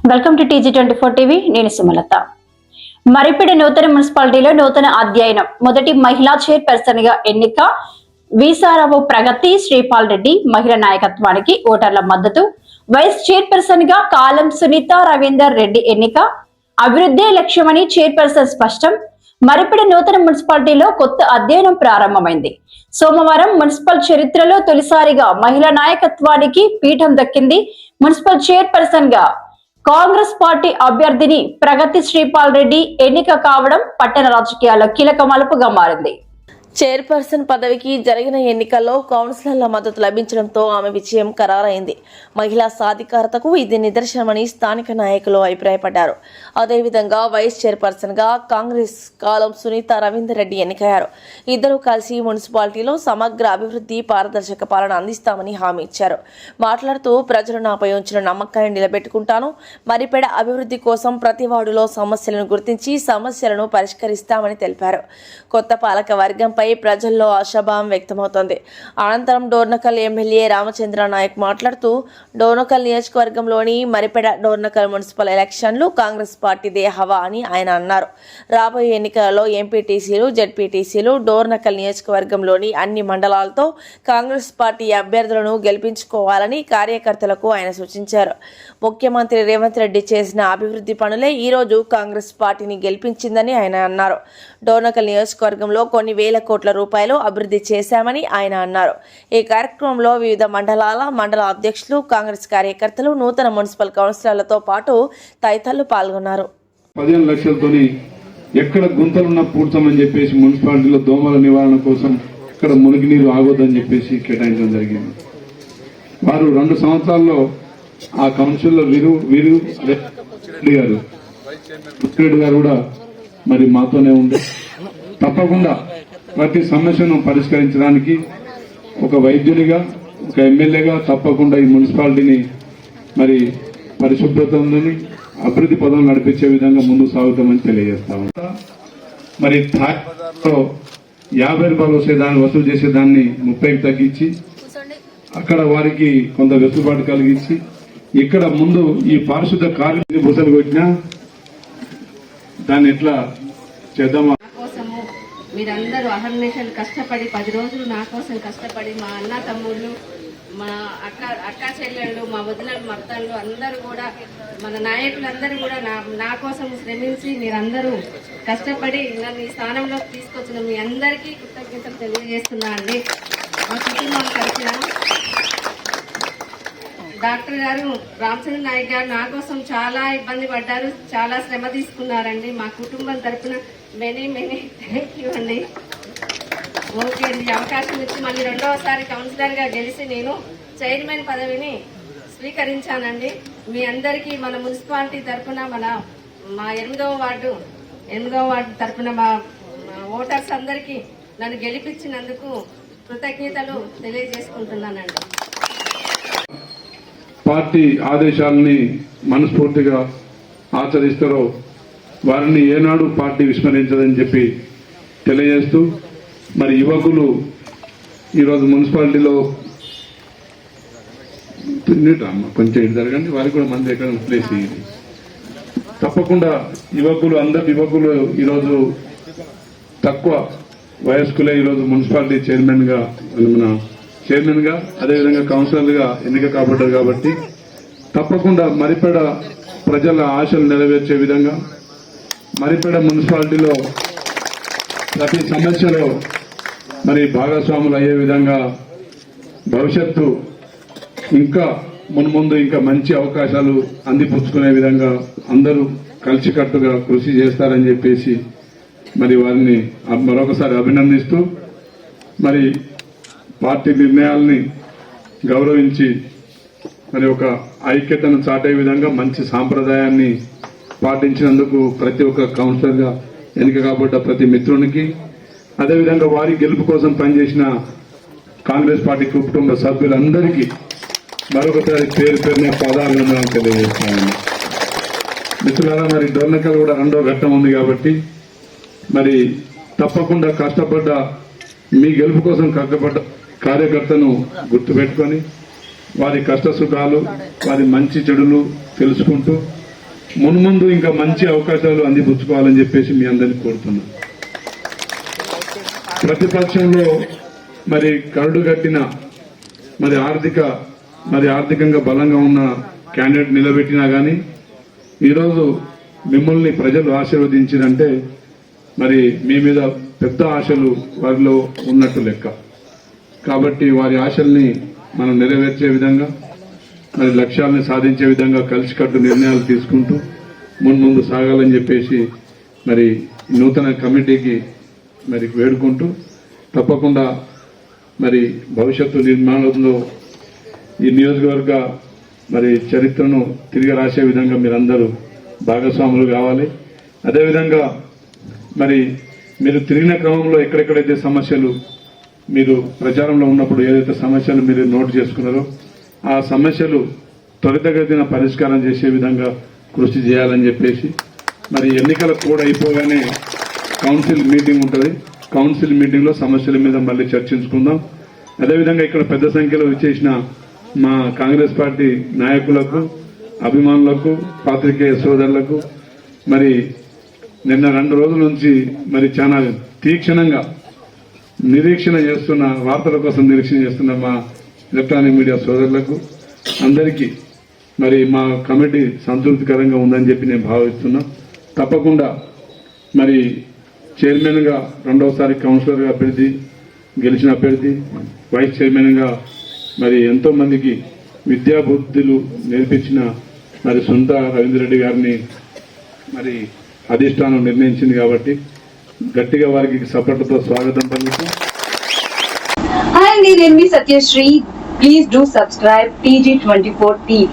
Welcome to TG24 TV. నేను సుమలత. మరిపిడి నూతన మున్సిపాలిటీలో నూతన అధ్యయనం. మొదటి మహిళా చైర్పర్సన్ గా ఎన్నిక. వీసారావు ప్రగతి శ్రీపాల్ రెడ్డి మహిళా నాయకత్వానికి ఓటర్ల మద్దతు. వైస్ చైర్పర్సన్ గా కాలం సునీత రవీందర్ రెడ్డి ఎన్నిక. అభివృద్ధి లక్ష్యమని చైర్పర్సన్ స్పష్టం. మరిపిడి నూతన మున్సిపాలిటీలో కొత్త అధ్యయనం ప్రారంభమైంది. సోమవారం మున్సిపల్ చరిత్రలో తొలిసారిగా మహిళా నాయకత్వానికి పీఠం దక్కింది. మున్సిపల్ చైర్పర్సన్ గా కాంగ్రెస్ పార్టీ అభ్యర్థిని ప్రగతి శ్రీపాల్ రెడ్డి ఎన్నిక కావడం పట్టణ రాజకీయాల్లో కీలక మలుపుగా మారింది. చైర్పర్సన్ పదవికి జరిగిన ఎన్నికల్లో కౌన్సిలర్ల మద్దతు లభించడంతో ఆమె విజయం ఖరారైంది. మహిళా సాధికారతకు ఇది నిదర్శనమని స్థానిక నాయకులు అభిప్రాయపడ్డారు. అదేవిధంగా వైస్ చైర్పర్సన్ గా కాంగ్రెస్ కాలం సునీత రవీందర్ రెడ్డి ఎన్నికయ్యారు. ఇద్దరూ కలిసి మున్సిపాలిటీలో సమగ్ర అభివృద్ధి, పారదర్శక పాలన అందిస్తామని హామీ ఇచ్చారు. మాట్లాడుతూ ప్రజలు నాపై ఉంచిన నమ్మకాన్ని నిలబెట్టుకుంటాను. మరిపెడ అభివృద్ధి కోసం ప్రతి వార్డులో సమస్యలను గుర్తించి సమస్యలను పరిష్కరిస్తామని తెలిపారు. కొత్త పాలక వర్గంపై ప్రజల్లో ఆశాభావం వ్యక్తమవుతోంది. అనంతరం డోర్నకల్ ఎమ్మెల్యే రామచంద్ర నాయక్ మాట్లాడుతూ డోర్నకల్ నియోజకవర్గంలోని మరిపెడ డోర్నకల్ మున్సిపల్ ఎలక్షన్లు కాంగ్రెస్ పార్టీదే హవా అని ఆయన అన్నారు. రాబోయే ఎన్నికలలో ఎంపీటీసీలు, జెడ్పీటీసీలు డోర్నకల్ నియోజకవర్గంలోని అన్ని మండలాలతో కాంగ్రెస్ పార్టీ అభ్యర్థులను గెలిపించుకోవాలని కార్యకర్తలకు ఆయన సూచించారు. ముఖ్యమంత్రి రేవంత్ రెడ్డి చేసిన అభివృద్ధి పనులే ఈరోజు కాంగ్రెస్ పార్టీని గెలిపించిందని ఆయన అన్నారు. డోర్నకల్ నియోజకవర్గంలో కొన్ని వేల కోట్ల రూపాయలు అభివృద్ధి చేశామని ఆయన అన్నారు. ఈ కార్యక్రమంలో వివిధ మండల అధ్యక్షులు, కాంగ్రెస్ కార్యకర్తలు, నూతన మున్సిపల్ కౌన్సిలర్లతో పాటు తదితరులు పాల్గొన్నారు. 15 లక్షలతోని ఎక్కడ గుంతలున్నా పూడ్చమని చెప్పేసి మున్సిపాలిటీలో దోమల నివారణ కోసం ఇక్కడ మునిగినీరు ఆగొద్దని చెప్పేసి కేటాయించడం జరిగింది. వారు 2 సంవత్సరాల్లో ఆ కౌన్సిల్లో వీరు గారు కూడా మరి మాతోనే ఉండే తప్పకుండా ప్రతి సమస్యను పరిష్కరించడానికి ఒక వైద్యునిగా, ఒక ఎమ్మెల్యేగా తప్పకుండా ఈ మున్సిపాలిటీని మరి పరిశుభ్రతని అభివృద్ధి పదం నడిపించే విధంగా ముందుకు సాగుతామని తెలియజేస్తాము. మరి 50 రూపాయలు వచ్చేదాన్ని వసూలు చేసేదాన్ని 30కి తగ్గించి అక్కడ వారికి కొంత వెసులుబాటు కలిగించి ఇక్కడ ముందు ఈ పారిశుద్ధ కార్మికులు బుసలు కొట్టినా దాన్ని ఎట్లా చేద్దామా. మీరందరూ అహర్నిశలు కష్టపడి 10 రోజులు నా కోసం కష్టపడి మా అన్న తమ్ముళ్ళు, మా అక్క చెల్లెళ్ళు, మా వదినలు, మర్తాళ్ళు అందరూ కూడా, మన నాయకులందరూ కూడా నా కోసం శ్రమించి మీరందరూ కష్టపడి నన్ను ఈ స్థానంలోకి తీసుకొచ్చిన మీ అందరికీ కృతజ్ఞతలు తెలియజేస్తున్నా అండి. మా కుటుంబం తరఫున డాక్టర్ గారు రామచంద్ర నాయక్ గారు నా కోసం చాలా ఇబ్బంది పడ్డారు, చాలా శ్రమ తీసుకున్నారండి. మా కుటుంబం తరఫున మెనీ థ్యాంక్ యూ అండి. ఓకే అండి, అవకాశం ఇచ్చి మళ్ళీ 2వసారి కౌన్సిలర్గా గెలిచి నేను చైర్మన్ పదవిని స్వీకరించానండి. మీ అందరికీ మన మున్సిపాలిటీ తరఫున మా 8వ వార్డు తరఫున మా ఓటర్స్ అందరికీ నన్ను గెలిపించినందుకు కృతజ్ఞతలు తెలియజేసుకుంటున్నానండి. పార్టీ ఆదేశాలని మనస్ఫూర్తిగా ఆచరిస్తారో వారిని ఏనాడు పార్టీ విస్మరించదని చెప్పి తెలియజేస్తూ, మరి యువకులు ఈరోజు మున్సిపాలిటీలో కొంచెం జరగండి, వారికి కూడా మంది ఎక్కడ ప్లేస్ ఇయ్యింది. తప్పకుండా అందరు యువకులు ఈరోజు తక్కువ వయస్కులే ఈరోజు మున్సిపాలిటీ చైర్మన్ గా అదేవిధంగా కౌన్సిలర్గా ఎన్నిక కాబడ్డారు. కాబట్టి తప్పకుండా మరిపెడ ప్రజల ఆశలు నెరవేర్చే విధంగా మరిపెడ మున్సిపాలిటీలో ప్రతి సమస్యలో మరి భాగస్వాములు అయ్యే విధంగా భవిష్యత్తు ఇంకా మున్ముందు ఇంకా మంచి అవకాశాలు అందిపుచ్చుకునే విధంగా అందరూ కలిసికట్టుగా కృషి చేస్తారని చెప్పేసి మరి వారిని మరొకసారి అభినందిస్తూ, మరి పార్టీ నిర్ణయాల్ని గౌరవించి మరి ఒక ఐక్యతను చాటే విధంగా మంచి సాంప్రదాయాన్ని పాటించినందుకు ప్రతి ఒక్క కౌన్సిలర్గా ఎన్నిక కాబడ్డ ప్రతి మిత్రునికి, అదేవిధంగా వారి గెలుపు కోసం పనిచేసిన కాంగ్రెస్ పార్టీ కుటుంబ సభ్యులందరికీ మరొకసారి పేరున పాదాలను తెలియజేస్తాను. మిత్రులారా, మరి డోర్నకల్ కూడా 2వ ఘట్టం ఉంది కాబట్టి మరి తప్పకుండా కష్టపడ్డ మీ గెలుపు కోసం కష్టపడ్డ కార్యకర్తను గుర్తుపెట్టుకొని వారి కష్ట సుఖాలు, వారి మంచి చెడులు తెలుసుకుంటూ మున్ముందు ఇంకా మంచి అవకాశాలు అందిపుచ్చుకోవాలని చెప్పేసి మీ అందరినీ కోరుతున్నా. ప్రతిపక్షంలో మరి కరడు కట్టిన మరి ఆర్థికంగా బలంగా ఉన్న క్యాండిడేట్ నిలబెట్టినా గానీ ఈరోజు మిమ్మల్ని ప్రజలు ఆశీర్వదించినంటే మరి మీ మీద పెద్ద ఆశలు వారిలో ఉన్నట్టు లెక్క. కాబట్టి వారి ఆశల్ని మనం నెరవేర్చే విధంగా మరి లక్ష్యాలను సాధించే విధంగా కలిసికట్టు నిర్ణయాలు తీసుకుంటూ ముందు సాగాలని చెప్పేసి మరి నూతన కమిటీకి మరి వేడుకుంటూ తప్పకుండా మరి భవిష్యత్తు నిర్మాణంలో ఈ నియోజకవర్గ మరి చరిత్రను తిరిగి రాసే విధంగా మీరందరూ భాగస్వాములు కావాలి. అదేవిధంగా మరి మీరు తిరిగిన క్రమంలో ఎక్కడెక్కడైతే సమస్యలు మీరు ప్రచారంలో ఉన్నప్పుడు ఏదైతే సమస్యలు మీరు నోట్ చేసుకున్నారో ఆ సమస్యలు త్వరితగతిన పరిష్కారం చేసే విధంగా కృషి చేయాలని చెప్పేసి మరి ఎన్నికల కోడ్ అయిపోగానే కౌన్సిల్ మీటింగ్ ఉంటుంది. కౌన్సిల్ మీటింగ్లో సమస్యల మీద మళ్ళీ చర్చించుకుందాం. అదేవిధంగా ఇక్కడ పెద్ద సంఖ్యలో విచ్చేసిన మా కాంగ్రెస్ పార్టీ నాయకులకు, అభిమానులకు, పాత్రికేయ సోదరులకు మరి నిన్న 2 రోజుల నుంచి మరి చాలా తీక్షణంగా నిరీక్షణ చేస్తున్న వార్తల కోసం నిరీక్షణ చేస్తున్న మా ఎలక్ట్రానిక్ మీడియా సోదరులకు అందరికీ మరి మా కమిటీ సంతృప్తికరంగా ఉందని చెప్పి నేను భావిస్తున్నా. తప్పకుండా మరి చైర్మన్గా 2వసారి కౌన్సిలర్గా అభ్యర్థి గెలిచిన అభ్యర్థి, వైస్ చైర్మన్గా మరి ఎంతో మందికి విద్యా బుద్ధులు నేర్పించిన మరి సొంత రవీంద్ర రెడ్డి గారిని మరి అధిష్టానం నిర్ణయించింది కాబట్టి గట్టిగా వారికి సపోర్టుతో స్వాగతం పలుకుతూ. Hi, నేను మీ Satyasri. Please do subscribe TG24 TV.